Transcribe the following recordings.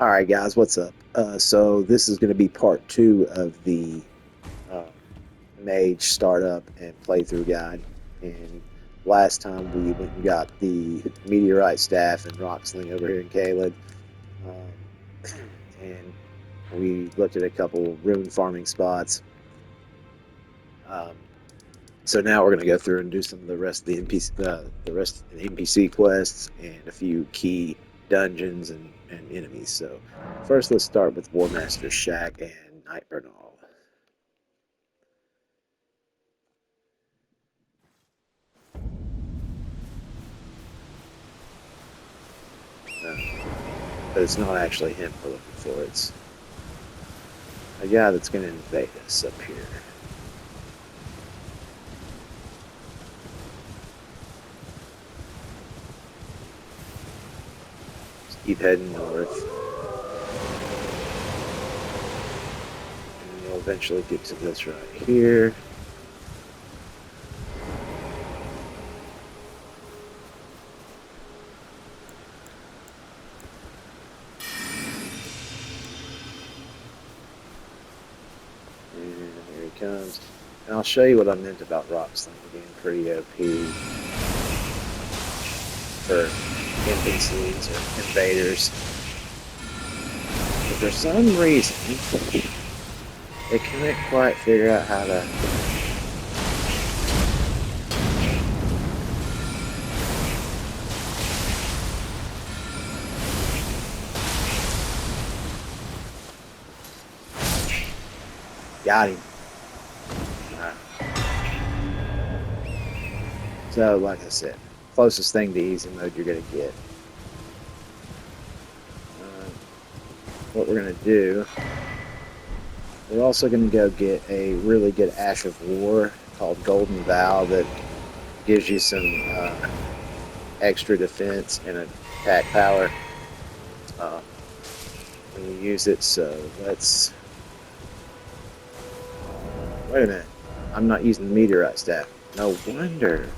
All right, guys, what's up? So this is going to be part two of the uh, Mage startup and playthrough guide. And last time we went and got the meteorite staff and rock sling over here in Caled, and we looked at a couple rune farming spots. Um, so now we're going to go through and do some of the rest of the rest of the NPC quests and a few key dungeons and enemies. So first, let's start with War Master Shack and Night Bernal. Uh, but it's not actually him we're looking for. It's a guy that's going to invade us up here. Just keep heading north, and you'll eventually get to this right here. And here he comes. And I'll show you what I meant about rock sling being pretty OP for NPCs or invaders. But for some reason, they couldn't quite figure out how to. Got him. Alright. So, like I said, closest thing to easy mode you're going to get. Uh, what we're going to do, we're also going to go get a really good Ash of War called Golden Vow that gives you some extra defense and attack power uh, when you use it. So let's. Wait a minute. I'm not using the meteorite staff. No wonder.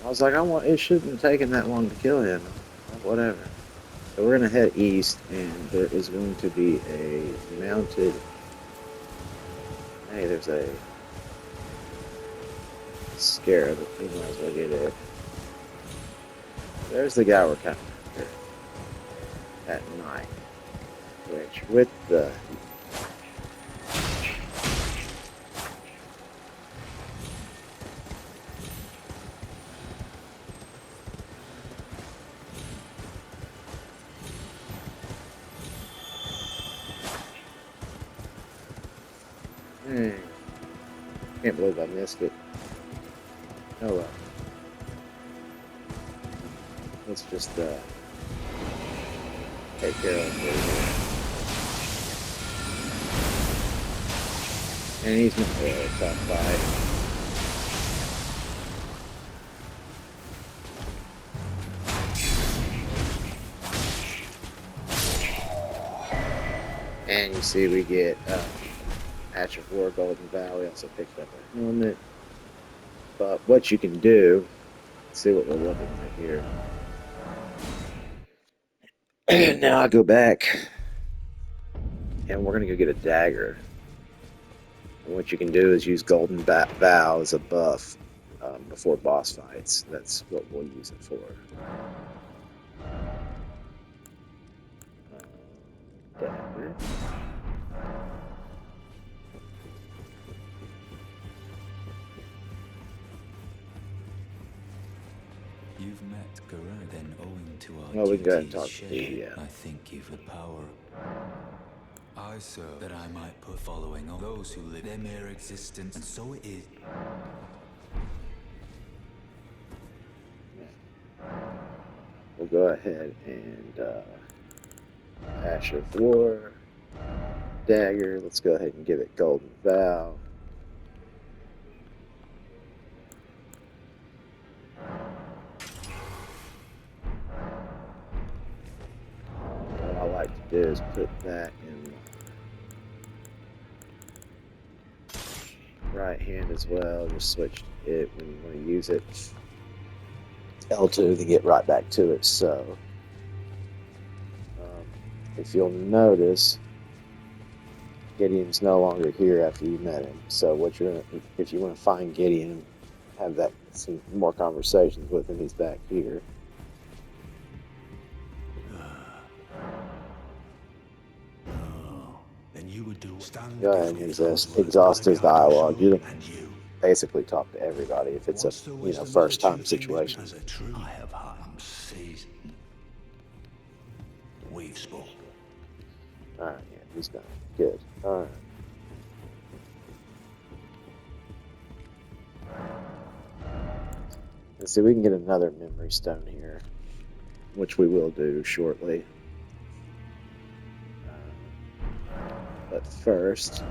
I was like, it shouldn't have taken that long to kill him. Whatever. So we're going to head east, and there is going to be a mounted. Hey, there's a scarab. We might as well get it. There's the guy we're coming after at night. Which, with the. Can't believe I missed it. Oh well. Let's just take care of it. And he's not really tough fight. And you see we get Hatch of War, Golden Valley. Also picked up a helmet. But what you can do, let's see what we're looking at here. Now I go back, and we're gonna go get a dagger. And what you can do is use Golden Vow as a buff before boss fights. That's what we'll use it for. Dagger. You've met Garand, then owing to our Well, we can go ahead and duties talk to the shared, I think you've the power. I serve that I might put following on those who live their mere existence, and so it is. We'll go ahead and Ash of War, dagger. Let's go ahead and give it Golden Vow. What I like to do is put that in my right hand as well. Just switch it when you want to use it. L2 to get right back to it. So if you'll notice, Gideon's no longer here after you met him. So what you're gonna, if you want to find Gideon, have that some more conversations with him, he's back here. Then you would do stand Go ahead before and me for those words. exhaust his dialogue. You don't And you. basically talk to everybody if it's a What's the wisdom of the first time chieftain situation. as a true I have had him seasoned. We've spoke. All right, yeah, he's done. Good. All right. Let's see, we can get another memory stone here, which we will do shortly. But first,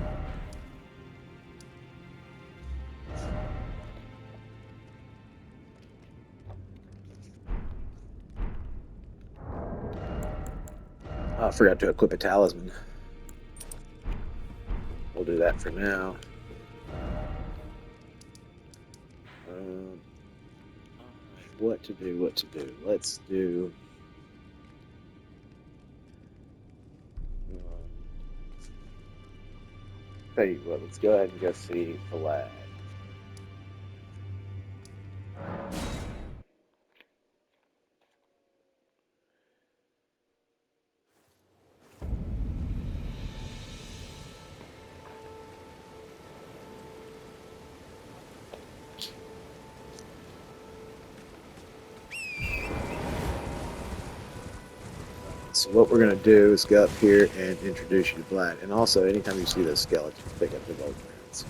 I forgot to equip a talisman. We'll do that for now. Um, what to do? What to do? Let's do. Tell you what, let's go ahead and go see Vlad. So what we're going to do is go up here and introduce you to Vlad. And also, anytime you see those skeletons, pick up the gold crowns.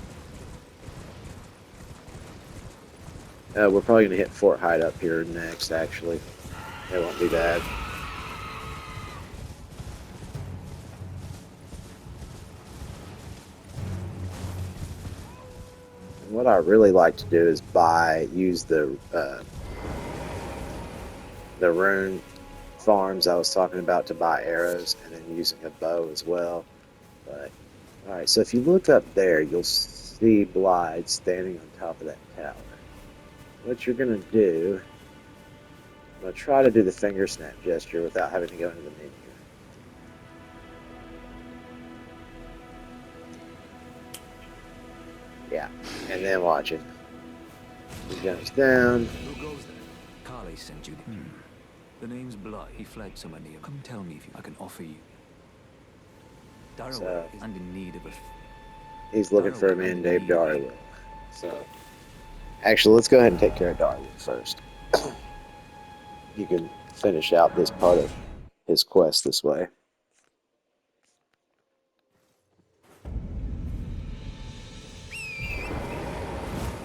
We're probably going to hit Fort Hyde up here next, actually. It won't be bad. And what I really like to do is use the rune farms I was talking about to buy arrows, and then using a bow as well. But all right, so if you look up there, you'll see Blythe standing on top of that tower. What you're gonna do, I'm gonna try to do the finger snap gesture without having to go into the menu. Yeah, and then watch it. He jumps down. Who goes there? Carly sent you. The name's Bly. He fled somewhere near. Come tell me if I can offer you. Darrow is in need of a. He's looking for a man named Darwood. So, actually, let's go ahead and take care of Darwood first. You can finish out this part of his quest this way.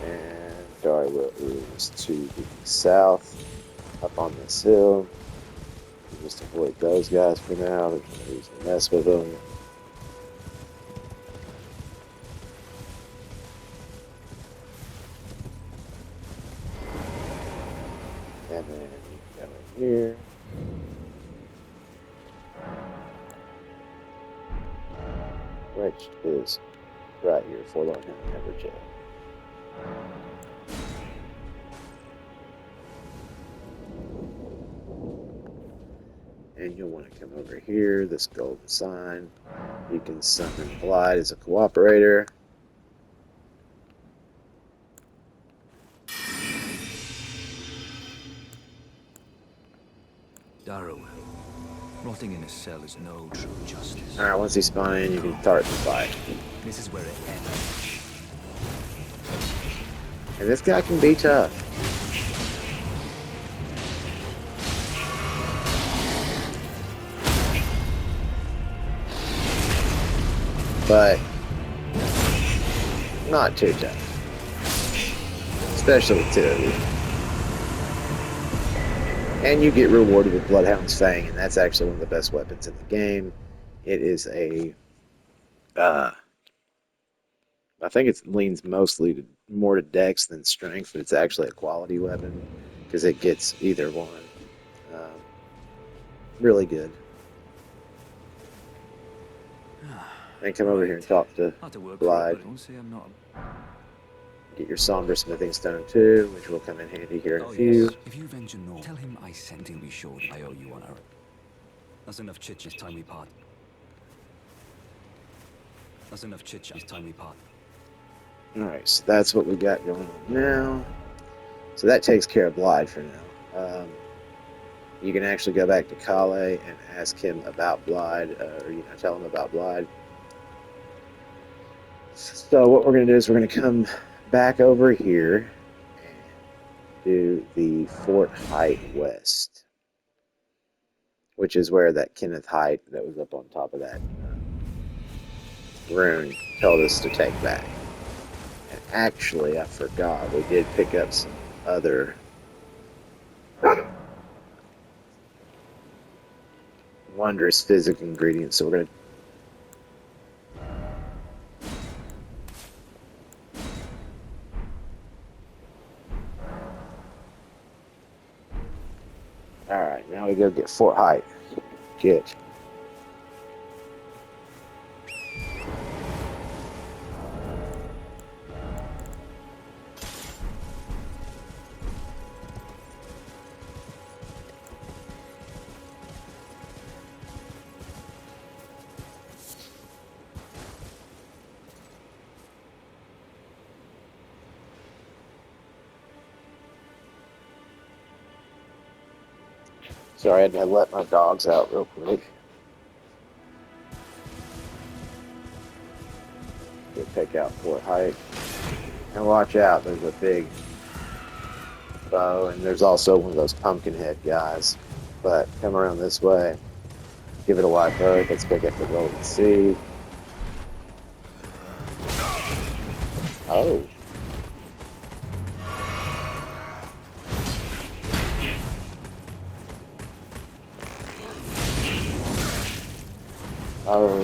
And Darwood is to the south, up on this hill. Just avoid those guys for now. There's no reason to mess with them. And then you can go in here. Which is right here, Forlorn Hill Never Jail. And you'll want to come over here, this golden sign. You can summon Blythe as a cooperator. Darrow. Rotting in a cell is no true justice. Alright, once he's spawned in, you can start the fight. This is where it ends. And this guy can be tough. But not too tough. Especially with two of you. And you get rewarded with Bloodhound's Fang, and that's actually one of the best weapons in the game. It is a I think it leans mostly more to dex than strength, but it's actually a quality weapon because it gets either one. Um, really good. And come over here and talk to Blythe. Get your somber smithing stone too, which will come in handy here in a few. If you venture north, tell him I sent him. Be sure I owe you on her. That's enough chit-chat. It's time we part. That's enough chit-chat. It's time we part. Alright, so that's what we got going on now. So that takes care of Blythe for now. You can actually go back to Kale and ask him about Blythe, or tell him about Blythe. So what we're going to do is we're going to come back over here and do the Fort Height West, which is where that Kenneth Height that was up on top of that rune told us to take back. And actually, I forgot, we did pick up some other wondrous physic ingredients, so we're going to Alright, now we go get Fort Height. Get. Sorry, I had to let my dogs out real quick. Go pick out Fort Height. And watch out, there's a big bow, and there's also one of those pumpkin head guys. But come around this way, give it a wide berth, let's pick up the golden seed. Oh. Oh.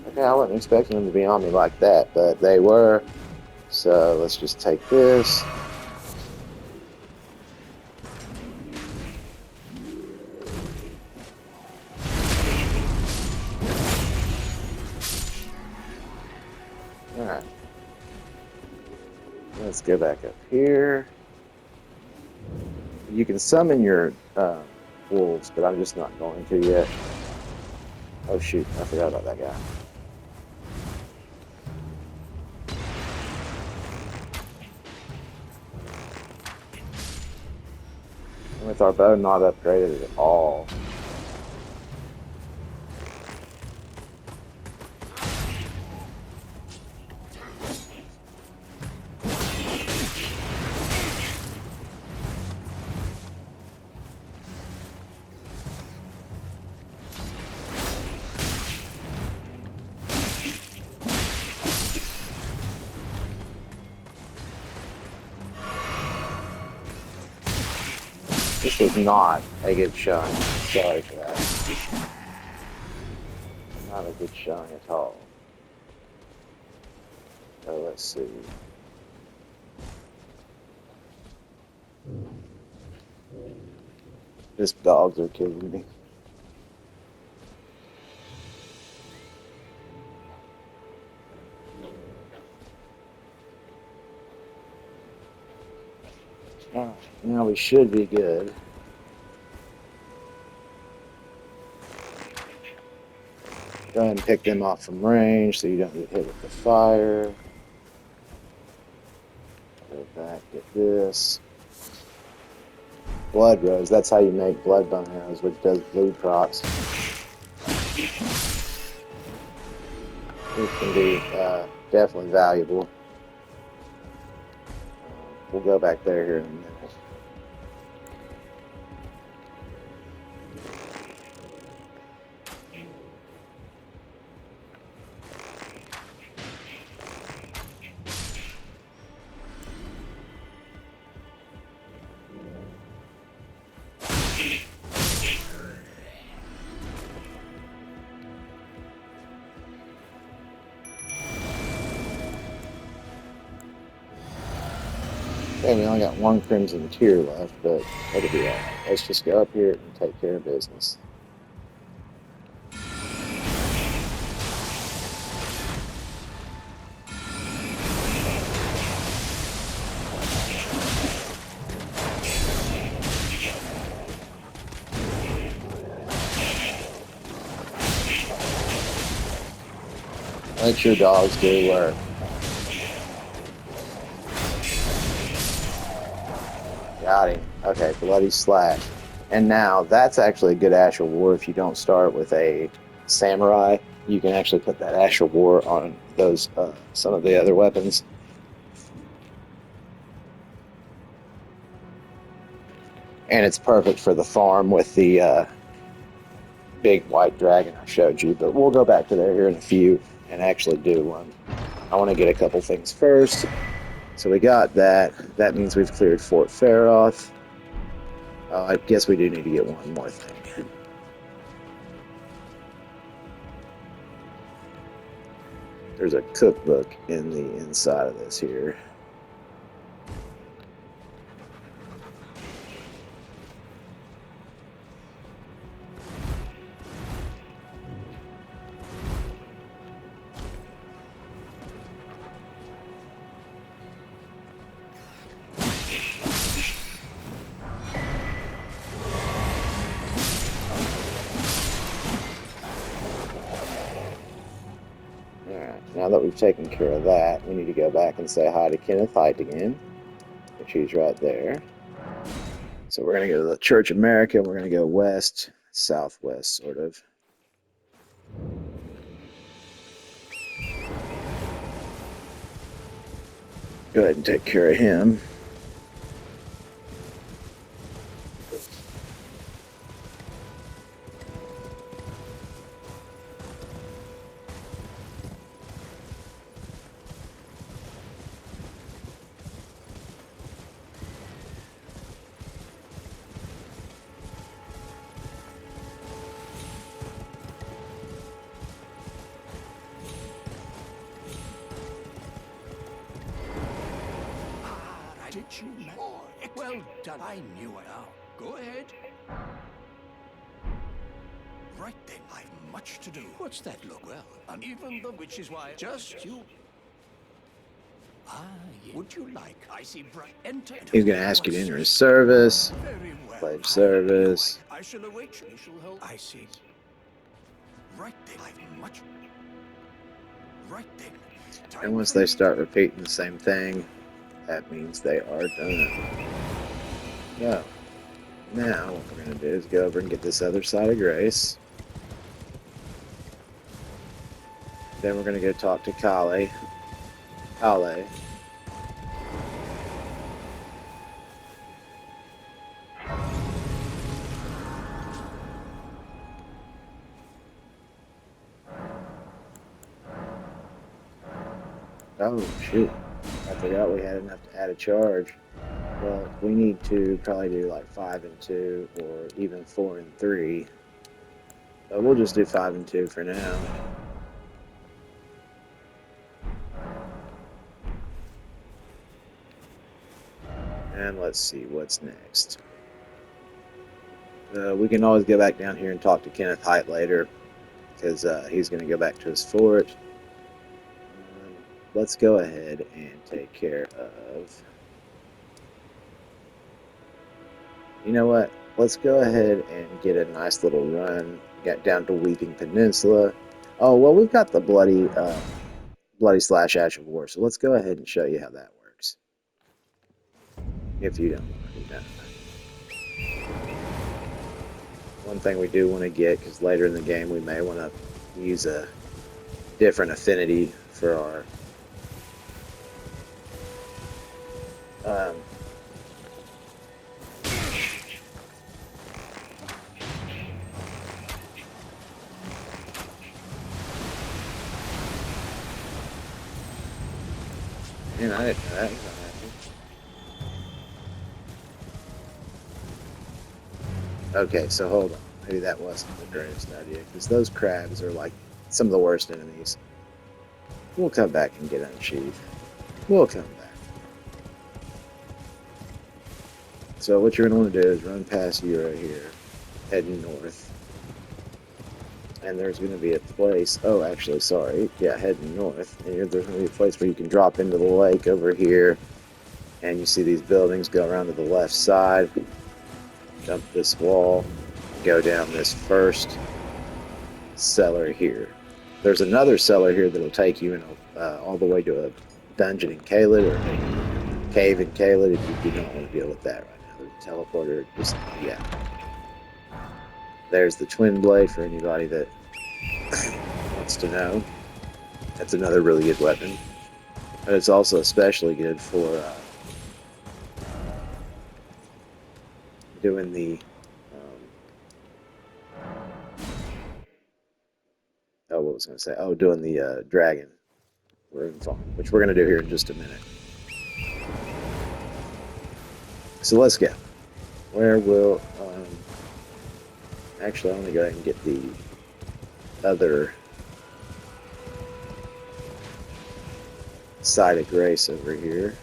Okay, I wasn't expecting them to be on me like that, but they were. So let's just take this. Alright. Let's go back up here. You can summon your wolves, but I'm just not going to yet. Oh shoot, I forgot about that guy. And with our bow not upgraded at all. This was not a good showing. Sorry for that. Not a good showing at all. So let's see. These dogs are killing me. Alright, now we should be good. Go ahead and pick them off from range so you don't get hit with the fire. Go back, get this. Blood rose, that's how you make blood bone arrows, which does bleed procs. This can be definitely valuable. We'll go back there here in a minute. Okay, we only got one crimson tier left, but that'll be alright. Let's just go up here and take care of business. Let your dogs do work. Got him. Okay, bloody slash. And now that's actually a good Ash of War if you don't start with a samurai. You can actually put that Ash of War on those some of the other weapons. And it's perfect for the farm with the big white dragon I showed you. But we'll go back to there here in a few and actually do one. I want to get a couple things first. So we got that. That means we've cleared Fort Faroth. I guess we do need to get one more thing. There's a cookbook in the inside of this here. Alright, now that we've taken care of that, we need to go back and say hi to Kenneth Hite again, which he's right there. So we're going to go to the Church of America. We're going to go west, southwest, sort of. Go ahead and take care of him. Did you know? Well done. I knew it. Now, go ahead. Right then, I've much to do. What's that look? Well, uneven the which is why just you. Ah, yes. Would you like? I see bright. Enter. He's going to ask you to enter his service. Very well. Pledge service. I shall await you. You shall hold. I see. Right then, I've much. Right then. And once they start repeating the same thing, that means they are done. So, now what we're going to do is go over and get this other side of grace. Then we're going to go talk to Kale. Oh, shoot. I forgot we had enough to add a charge. Well, we need to probably do like 5 and 2 or even 4 and 3. But we'll just do 5 and 2 for now. And let's see what's next. We can always go back down here and talk to Kenneth Hite later because he's going to go back to his fort. Let's go ahead and take care of... You know what? Let's go ahead and get a nice little run. Get down to Weeping Peninsula. Oh, well, we've got the bloody slash Ash of War, so let's go ahead and show you how that works. If you don't already know. One thing we do want to get, because later in the game we may want to use a different affinity for our man, I didn't know that was gonna happen. Okay, so hold on. Maybe that wasn't the greatest idea, because those crabs are like some of the worst enemies. We'll come back and get unsheathed. We'll come back. So what you're going to want to do is run past you right here, heading north. And there's going to be a place, oh, actually, sorry, yeah, heading north. And there's going to be a place where you can drop into the lake over here. And you see these buildings go around to the left side. Jump this wall, go down this first cellar here. There's another cellar here that'll take you in all the way to a dungeon in Caelid or a cave in Caelid if you do not want to deal with that right now. There's a teleporter. Just, yeah. There's the twin blade for anybody that wants to know. That's another really good weapon. But it's also especially good for doing the what was I going to say? Oh, doing the dragon rune farm, which we're going to do here in just a minute. So let's go. Where will actually? I'm going to go ahead and get the other side of grace over here.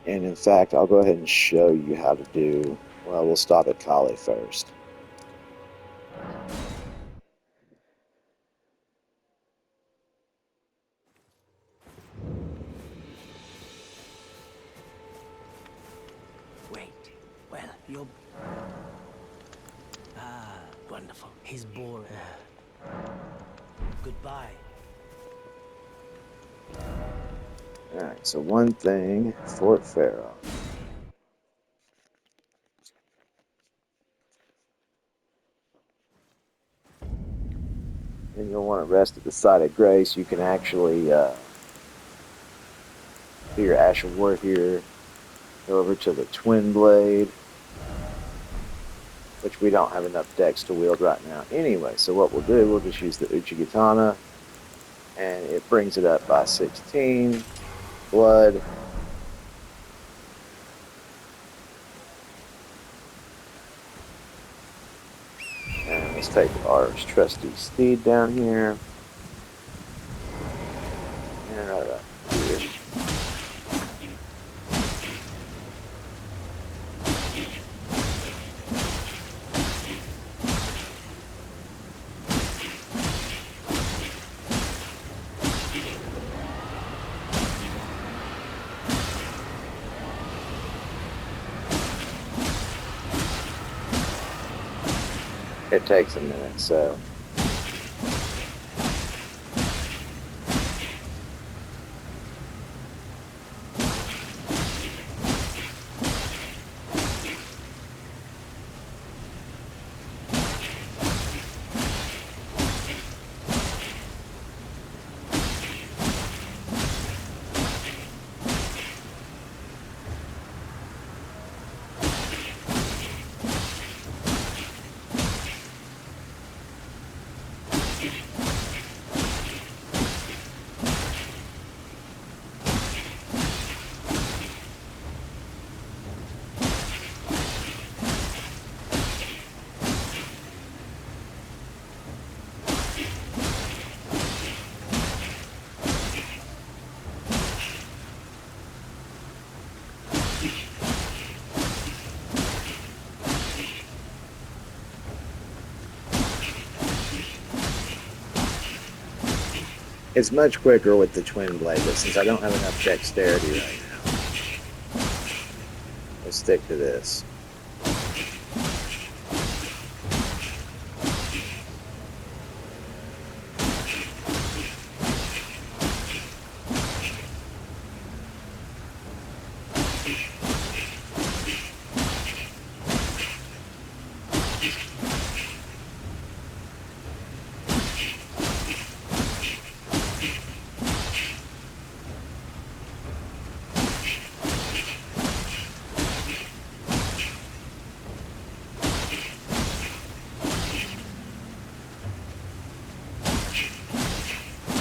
And in fact, I'll go ahead and show you how to do, well, we'll stop at Kali first. Wait. Well, you're... Ah, wonderful. He's boring. Goodbye. Alright, so one thing, Fort Pharaoh. And you'll want to rest at the side of grace. You can actually do your Ash of War here. Go over to the Twin Blade, which we don't have enough decks to wield right now anyway. So what we'll do, we'll just use the Uchigatana, and it brings it up by 16. Blood. And let's take our trusty steed down here. And right up here. It takes a minute, so it's much quicker with the Twin Blade, but since I don't have enough dexterity right now, let's stick to this.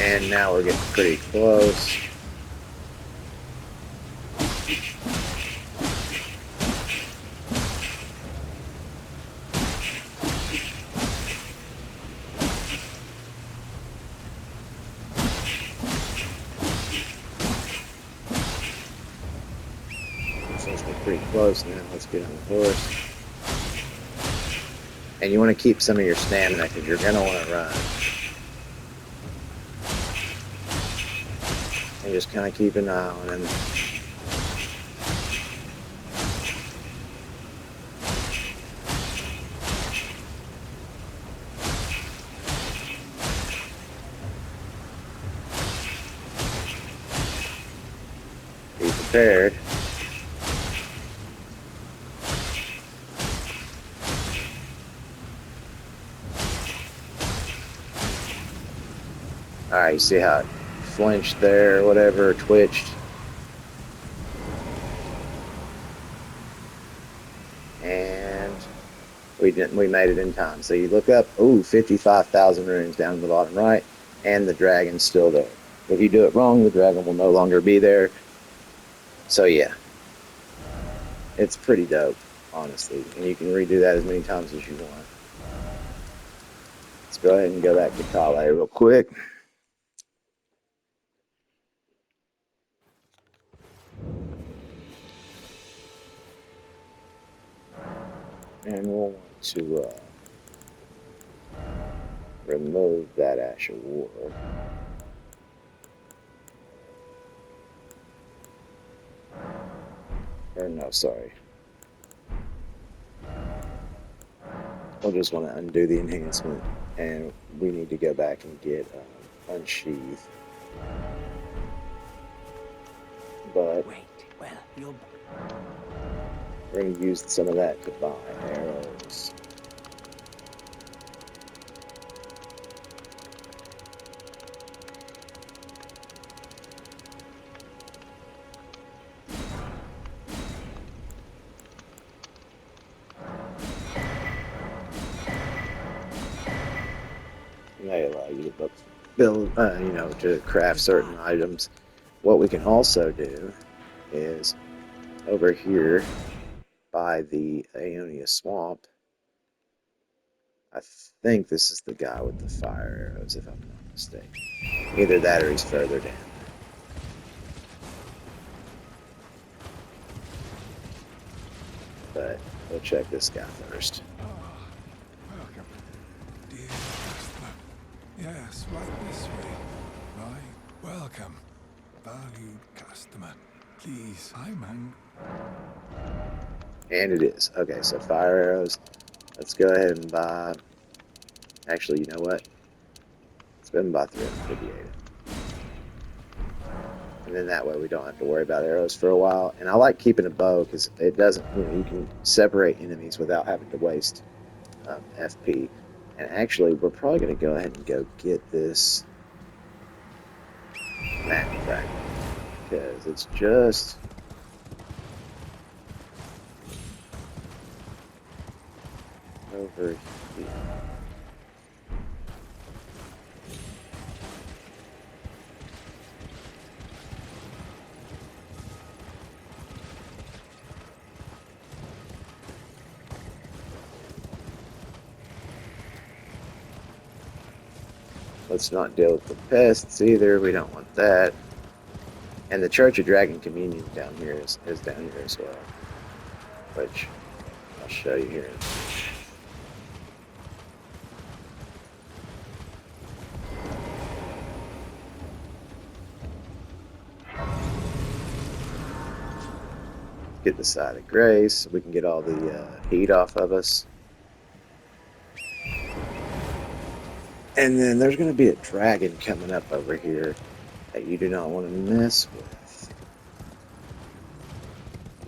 And now we're getting pretty close. Since we're pretty close now, let's get on the horse. And you want to keep some of your stamina because you're going to want to run. and just kind of keep an eye on him. Be prepared. Alright, you see how it flinched there, or whatever, twitched. And we made it in time. So you look up, ooh, 55,000 runes down in the bottom right, and the dragon's still there. If you do it wrong, the dragon will no longer be there. So yeah, it's pretty dope, honestly. And you can redo that as many times as you want. Let's go ahead and go back to Kale real quick. And we'll want to remove that Ash of War. Or no, sorry. We'll just want to undo the enhancement. And we need to go back and get Unsheath. But Wait, well, you're... we're going to use some of that to buy arrows. They allow you to build, to craft certain items. What we can also do is over here by the Aeonia Swamp. I think this is the guy with the fire arrows, if I'm not mistaken. Either that or he's further down. But we'll check this guy first. Welcome, dear customer. Yes, right this way. Right, welcome, valued customer. Please, And it is. Okay, so fire arrows. Let's go ahead and buy... Actually, you know what? Let's go ahead and buy 358. And then that way we don't have to worry about arrows for a while. And I like keeping a bow because it doesn't, you can separate enemies without having to waste FP. And actually, we're probably going to go ahead and go get this map fragment because it's just over here. Let's not deal with the pests either. We don't want that. And the Church of Dragon Communion down here is down here as well, which I'll show you here. Get the Side of Grace so we can get all the heat off of us. And then there's going to be a dragon coming up over here that you do not want to mess with.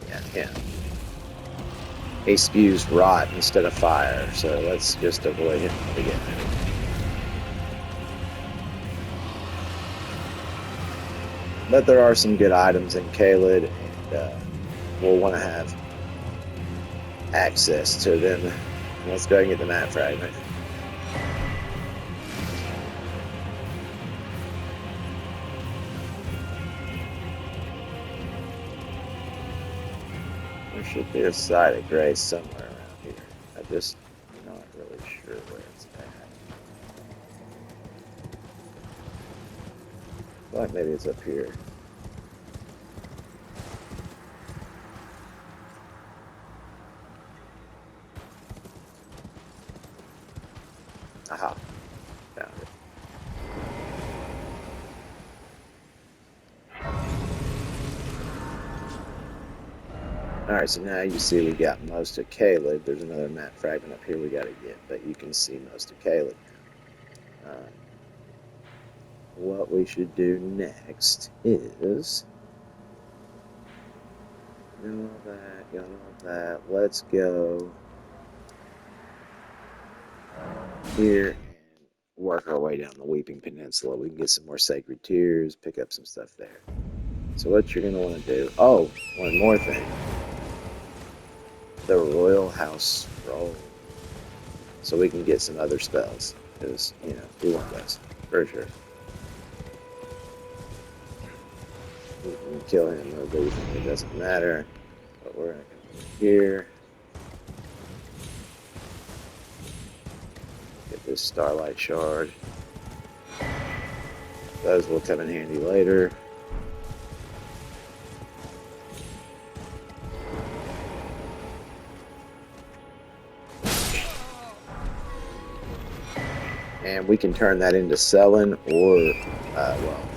Yeah, him. He spews rot instead of fire, so let's just avoid him again. But there are some good items in Caelid, and we'll want to have access to them. Let's go ahead and get the map fragment. There should be a Side of Grace somewhere around here. I'm just not really sure where it's at. I feel like maybe it's up here. Aha. Found it. Alright, so now you see we got most of Caleb. There's another map fragment up here we gotta get, but you can see most of Caleb now. What we should do next is... Got all that, got all that. Let's go here and work our way down the Weeping Peninsula. We can get some more Sacred Tears, pick up some stuff there. So what you're going to want to do... Oh, one more thing. The Royal House Scroll. So we can get some other spells. Because, you know, we want those. For sure. We can kill him, it doesn't matter. But we're going to come here. Get this Starlight Shard. Those will come in handy later. And we can turn that into Selen or, well,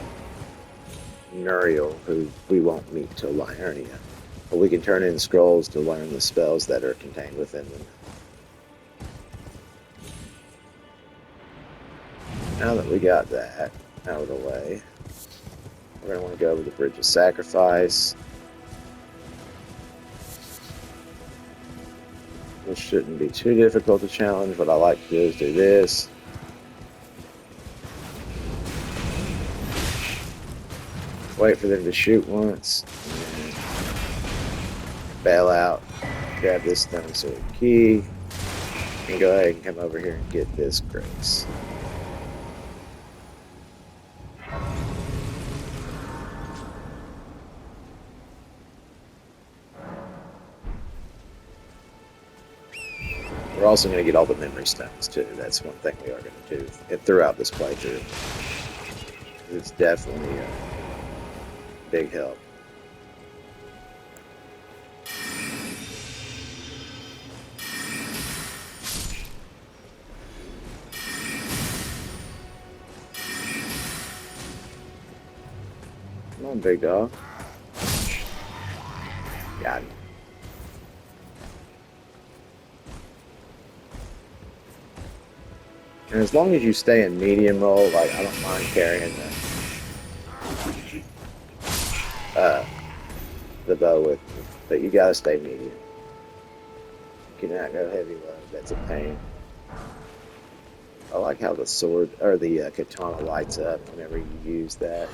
Nuriel, who we won't meet till Liurnia. But we can turn in scrolls to learn the spells that are contained within them. Now that we got that out of the way, we're going to want to go over the Bridge of Sacrifice. This shouldn't be too difficult to challenge. What I like to do is do this. Wait for them to shoot once. Bail out. Grab this stone sword key. And go ahead and come over here and get this grace. We're also going to get all the memory stones too. That's one thing we are going to do throughout this playthrough. It's definitely a big help. Come on, big dog. Got him. And as long as you stay in medium roll, like I don't mind carrying the bow with me, but you gotta stay medium. You cannot go heavy load. That's a pain. I like how the sword or the katana lights up whenever you use that.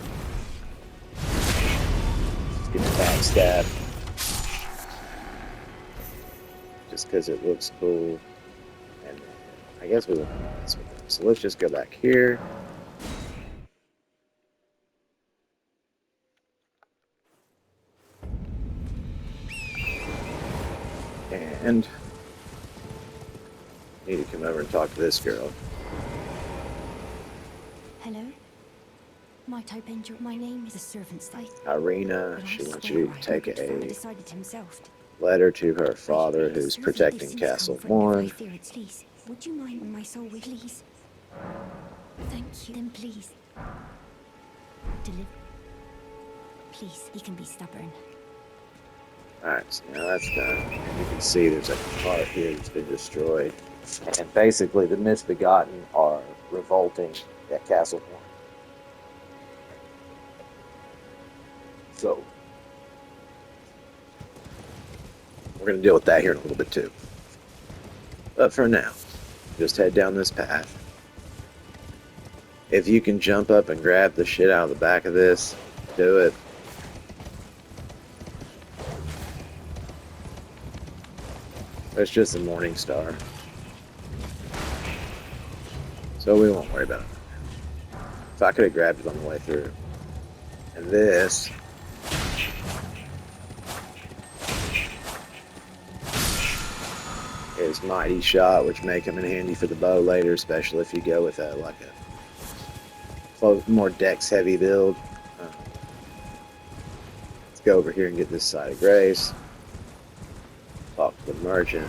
Just get the backstab. Just because it looks cool. And I guess we won't mess with them. So let's just go back here. And need to come over and talk to this girl. Hello? Might I bend your... My name is a servant's day. Irina, she wants you to take a decided himself. letter to her father who's protecting Castle Morn. Would you mind when my soul will please? Thank you. Then please. Deliver. Please, he can be stubborn. Alright, so now that's done. And you can see there's a part here that's been destroyed. And basically the Misbegotten are revolting at Castle Morn. So we're going to deal with that here in a little bit too. But for now, just head down this path. If you can jump up and grab the shit out of the back of this, do it. It's just a morning star. So we won't worry about it. If I could have grabbed it on the way through. And this is Mighty Shot, which may come in handy for the bow later, especially if you go with a more dex heavy build. Let's go over here and get this side of Grace. Talk to the merchant.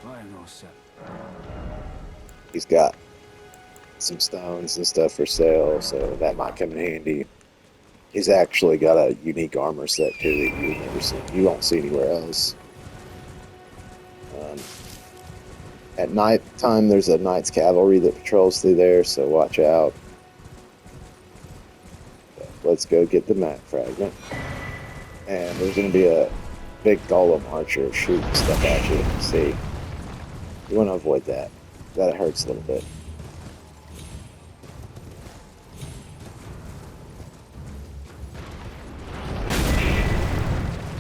I am all set. He's got some stones and stuff for sale, so that might come in handy. He's actually got a unique armor set too that you've never seen. You won't see anywhere else. Um, at night time, there's a Knights Cavalry that patrols through there, so watch out. But let's go get the map fragment. And there's going to be a big golem archer shooting stuff at you. See, you want to avoid that. That hurts a little bit.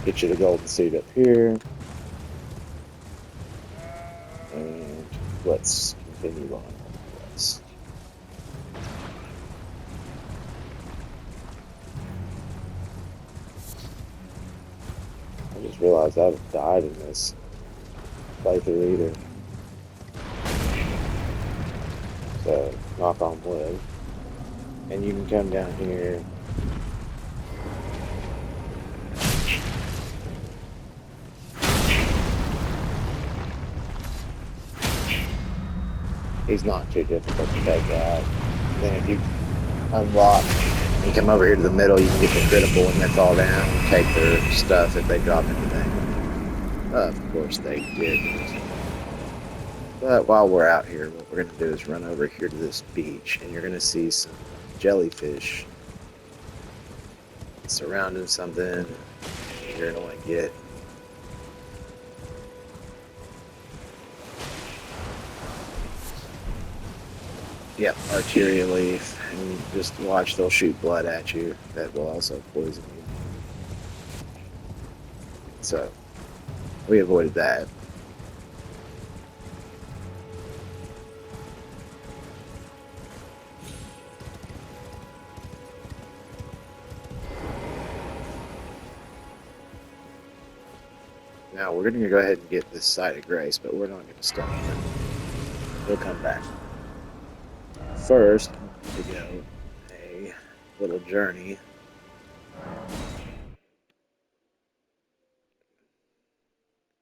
Get you the golden seed up here. And let's continue on. Yes. I just realized I haven't died in this playthrough either. So, knock on wood. And you can come down here. He's not too difficult to take out. Then if you unlock, you come over here to the middle, you can get the critical when they fall down and take their stuff if they drop anything. Of course they did. But while we're out here, what we're going to do is run over here to this beach, and you're going to see some jellyfish surrounding something. You're going to want to get. Yep, arteria leaf, and just watch, they'll shoot blood at you. That will also poison you. So, we avoided that. Now, we're going to go ahead and get this site of grace, but we're not going to start here. We'll come back. First, I need to go a little journey.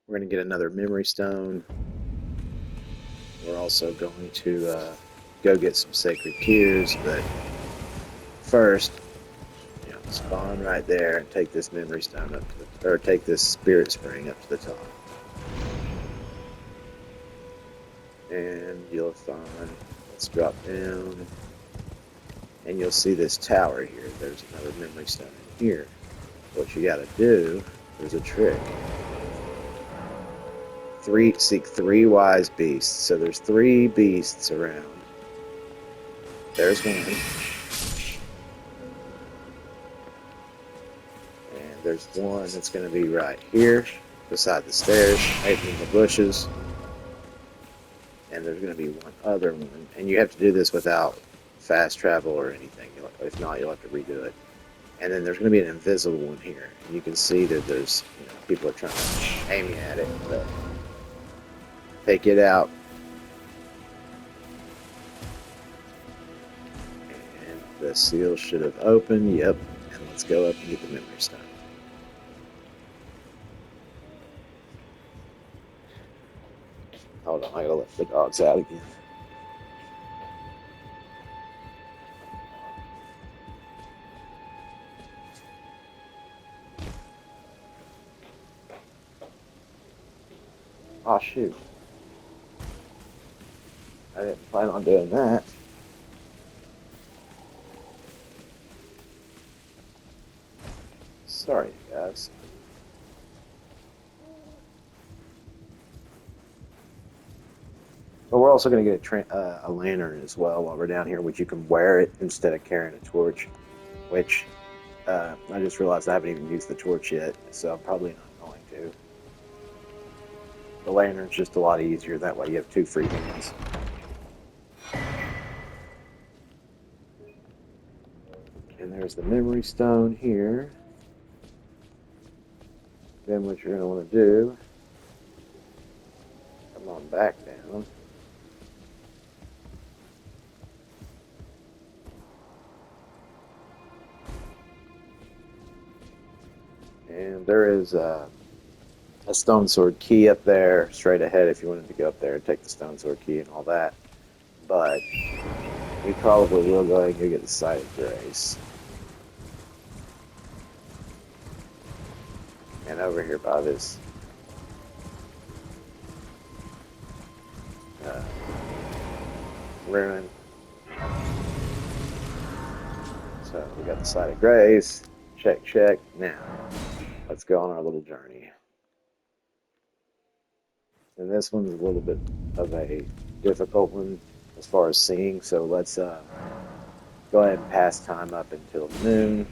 We're going to get another memory stone. We're also going to go get some sacred tears, but first, spawn right there and take this memory stone up to the, or take this spirit spring up to the top. And you'll find, let's drop down, and you'll see this tower here. There's another memory stone in here. What you gotta do, there's a trick. Seek 3 wise beasts. So there's 3 beasts around. There's one. And there's one that's going to be right here, beside the stairs, maybe in the bushes. And there's going to be one other one. And you have to do this without fast travel or anything. If not, you'll have to redo it. And then there's going to be an invisible one here. And you can see that there's, people are trying to aim at it, but take it out. And the seal should have opened. Yep. And let's go up and get the memory stone. Hold on, I gotta let the dogs out again. Oh shoot. I didn't plan on doing that. Sorry, guys. But we're also going to get a lantern as well while we're down here, which you can wear it instead of carrying a torch, which I just realized I haven't even used the torch yet, so I'm probably not going to. The lantern's just a lot easier. That way you have 2 free hands. And there's the memory stone here. Then what you're going to want to do, come on back down. And there is a stone sword key up there straight ahead if you wanted to go up there and take the stone sword key and all that. But we probably will go ahead and go get the Site of Grace. And over here by this ruin. So we got the Site of Grace. Check, check. Now, let's go on our little journey. And this one's a little bit of a difficult one as far as seeing. So let's go ahead and pass time up until noon.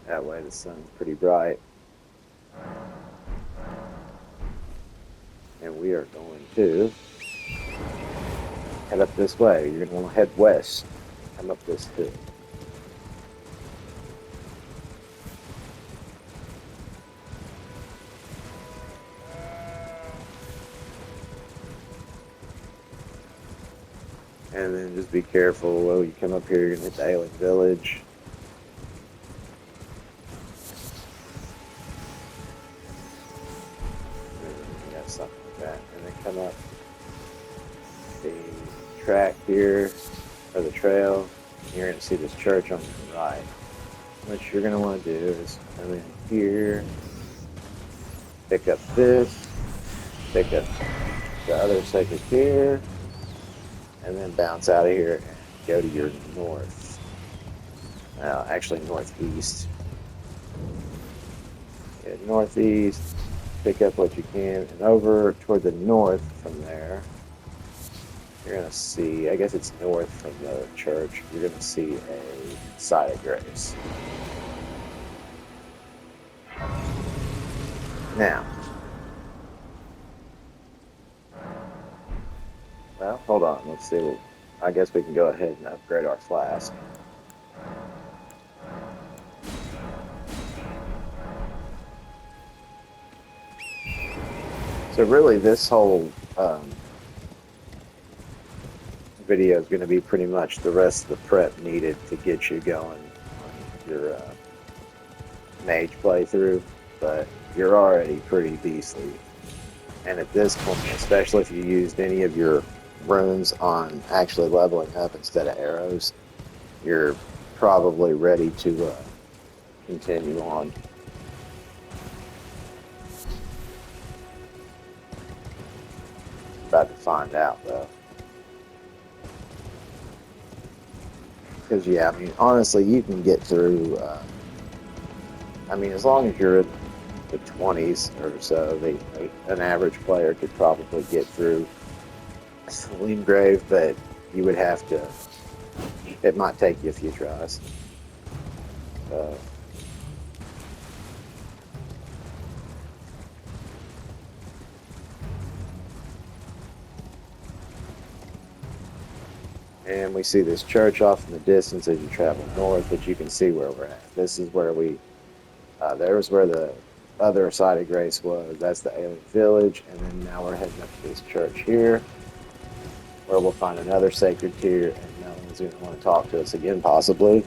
That way the sun's pretty bright. And we are going to head up this way. You're going to want to head west. Come up this hill. And then just be careful. Well, you come up here, you're going to hit the Alien Village. And yeah, something like that. And then come up the track here, or the trail. And you're going to see this church on your right. What you're going to want to do is come in here, pick up this, pick up the other sacred here, and then bounce out of here and go to your north. Actually northeast. Yeah, northeast, pick up what you can, and over toward the north from there, you're going to see, I guess it's north from the church, you're going to see a Site of Grace. Now, well, hold on, let's see. I guess we can go ahead and upgrade our flask. So really, this whole video is going to be pretty much the rest of the prep needed to get you going on your Mage playthrough, but you're already pretty beastly. And at this point, especially if you used any of your runes on actually leveling up instead of arrows, you're probably ready to continue on. About to find out though. Because yeah, I mean, honestly, you can get through. I mean, as long as you're in the 20s or so, an average player could probably get through Salim Grave, but you would have to. It might take you a few tries. And we see this church off in the distance as you travel north, but you can see where we're at. This is where there was where the other Site of Grace was. That's the Alien Village, and then now we're heading up to this church here, where we'll find another sacred tier, and Melon's going to want to talk to us again, possibly.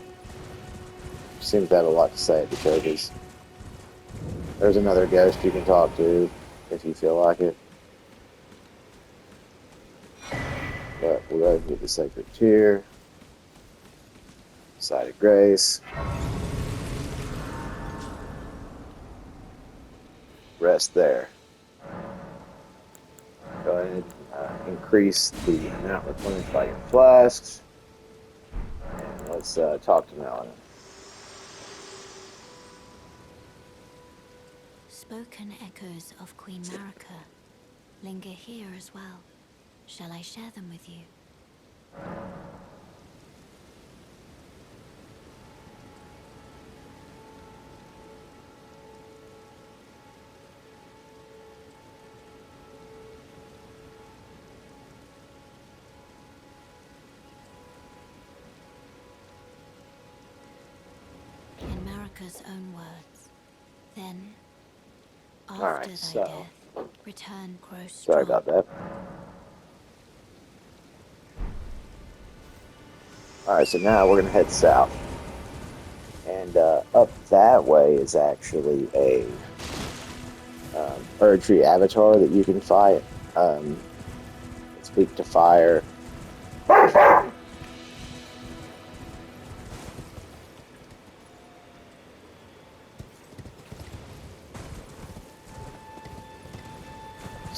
Seems to have a lot to say at the churches. There's another ghost you can talk to, if you feel like it. But we'll go ahead and get the sacred tier. Site of Grace. Rest there. Go ahead and increase the amount replenished by your flasks. And let's talk to Melon. Spoken echoes of Queen Marika linger here as well. Shall I share them with you? In Marika's own words, then, after thy death, return grows strong. Sorry about that. Alright, so now we're going to head south. And up that way is actually a Erdtree avatar that you can fight. It's weak to fire.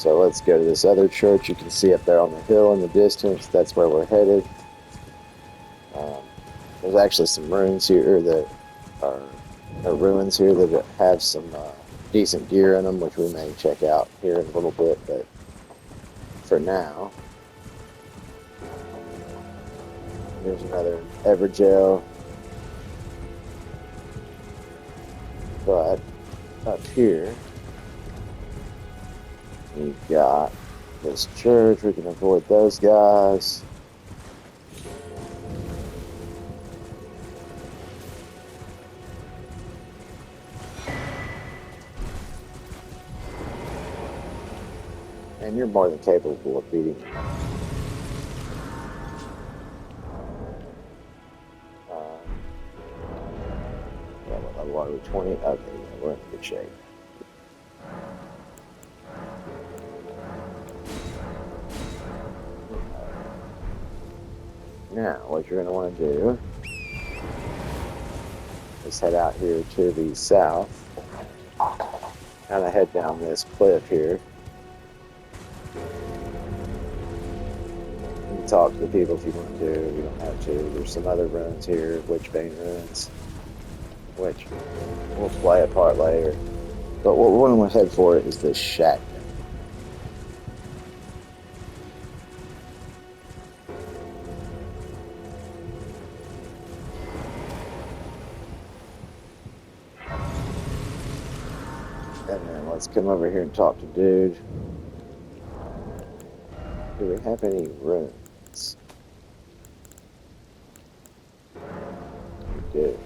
So let's go to this other church. You can see up there on the hill in the distance. That's where we're headed. Um, there's actually some ruins here that are ruins here that have some decent gear in them, which we may check out here in a little bit. But for now, there's another Evergel. But up here, we've got this church. We can avoid those guys. And you're more than capable of beating me. Yeah, what level are we? 20? Okay, yeah, we're in good shape. Now, what you're going to want to do is head out here to the south. Kind of head down this cliff here. You can talk to the people if you want to. You don't have to. There's some other ruins here, Witchbane ruins, which we'll play a part later. But what we're going to head for is this shack. And then let's come over here and talk to dude. Do we have any ruins? We do.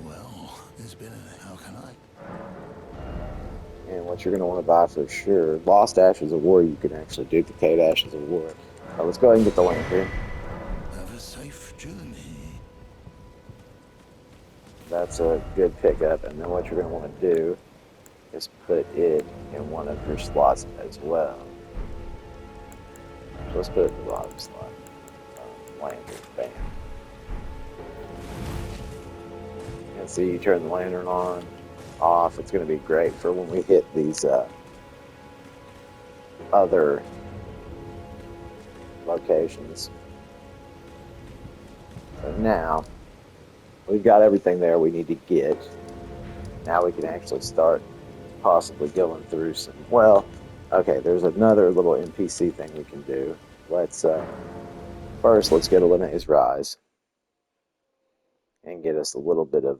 Well, there's been a... How can I? And what you're going to want to buy for sure, Lost Ashes of War, you can actually duplicate Ashes of War. Let's go ahead and get the link here. Have a safe journey. That's a good pickup. And then what you're going to want to do is put it in one of your slots as well. So let's put it in the bottom slot. Lantern, bam. And see, you turn the lantern on, off. It's going to be great for when we hit these other locations. So now we've got everything there we need to get. Now we can actually start possibly going through some. Well, okay, there's another little NPC thing we can do. Let's first let's go to Limit His Rise and get us a little bit of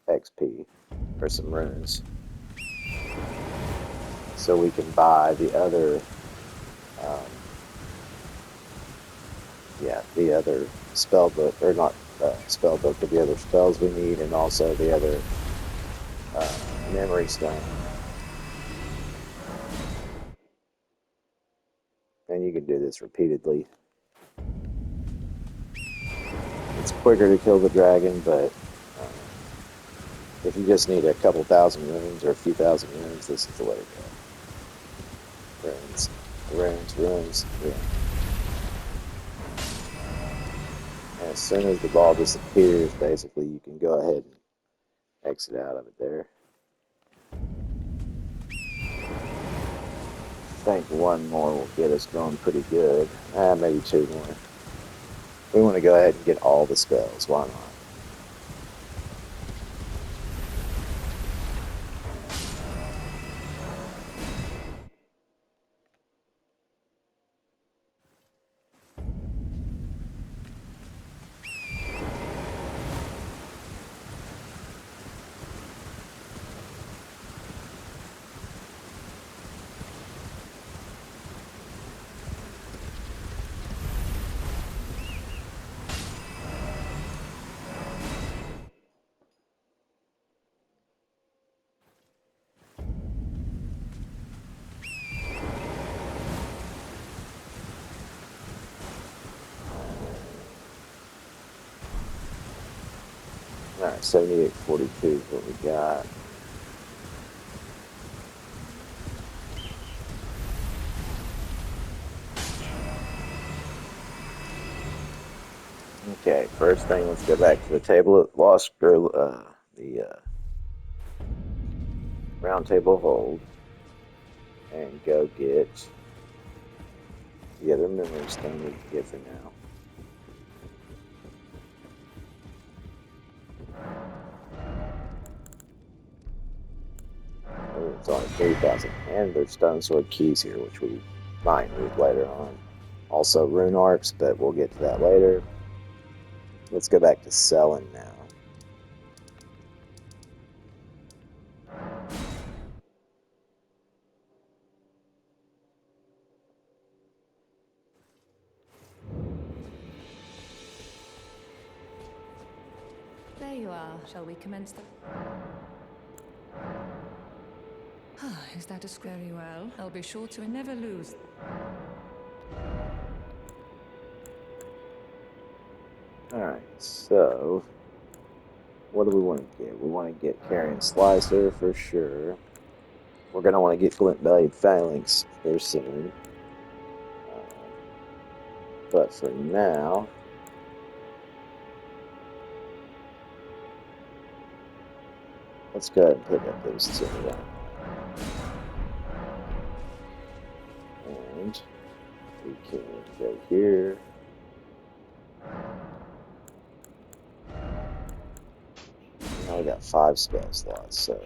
XP for some runes, so we can buy the other, um, the other spell book, or not spell book, but the other spells we need, and also the other memory stone. And you can do this repeatedly. It's quicker to kill the dragon, but if you just need a couple thousand runes or a few thousand runes, this is the way to go. Runes, runes, runes, runes. And as soon as the ball disappears, basically, you can go ahead and exit out of it there. I think one more will get us going pretty good. Maybe two more. We want to go ahead and get all the spells. Why not? Alright, 7842 is what we got. Okay, first thing, let's go back to the table at Lost, or the Round Table Hold and go get the other memory stone we can get for now. Oh, it's only 3,000. And there's stone sword keys here, which we might need later on. Also rune arcs, but we'll get to that later. Let's go back to selling now. There you are. Shall we commence the... Is that a very well? I'll be sure to never lose. Alright, so what do we want to get? We want to get Carrion Slicer for sure. We're going to want to get Glint Bellied Phalanx very soon. But for now, let's go ahead and pick up those two. And we can go here. Now we got 5 spell slots, so.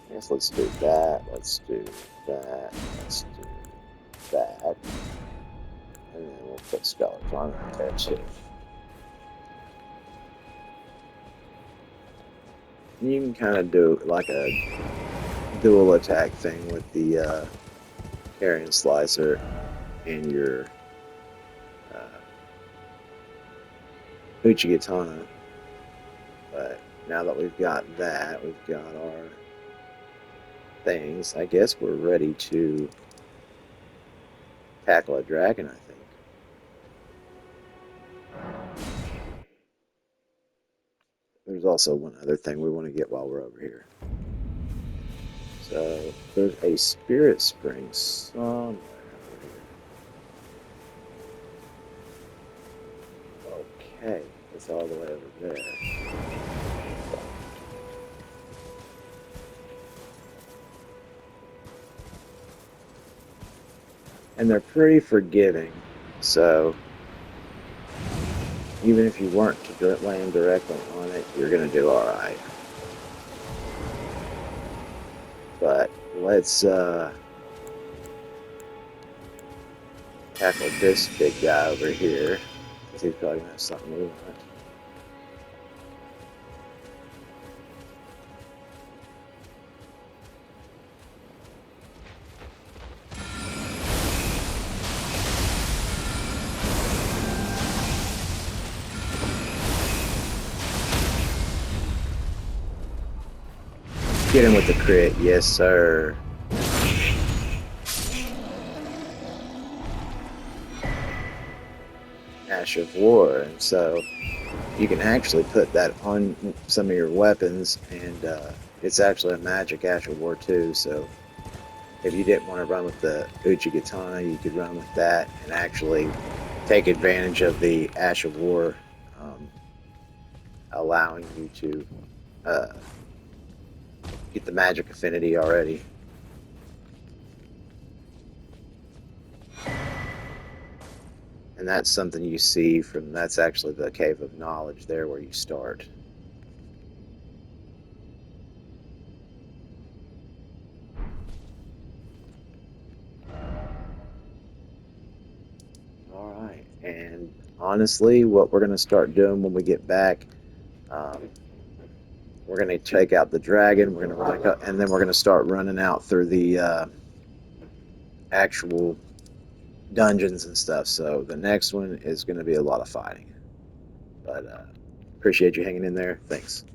I guess let's do that, let's do that, let's do that. And then we'll put Scholar's Armor in there too. You can kind of do like a dual attack thing with the Carrion Slicer and your Uchigatana. But now that we've got that, we've got our things, I guess we're ready to tackle a dragon, I think. There's also one other thing we want to get while we're over here. So there's a spirit spring somewhere over here. Okay, it's all the way over there. And they're pretty forgiving, so even if you weren't to land directly on it, you're going to do alright. But let's tackle this big guy over here, because he's probably going to have something we want. Get him with the crit, yes sir. Ash of War, and so you can actually put that on some of your weapons, and it's actually a magic Ash of War too, so if you didn't want to run with the Uchigatana, you could run with that and actually take advantage of the Ash of War, allowing you to get the magic affinity already. And that's something you see from, that's actually the Cave of Knowledge there where you start. Alright, and honestly, what we're going to start doing when we get back, we're going to take out the dragon, we're going to and then we're going to start running out through the actual dungeons and stuff. So the next one is going to be a lot of fighting. But appreciate you hanging in there. Thanks.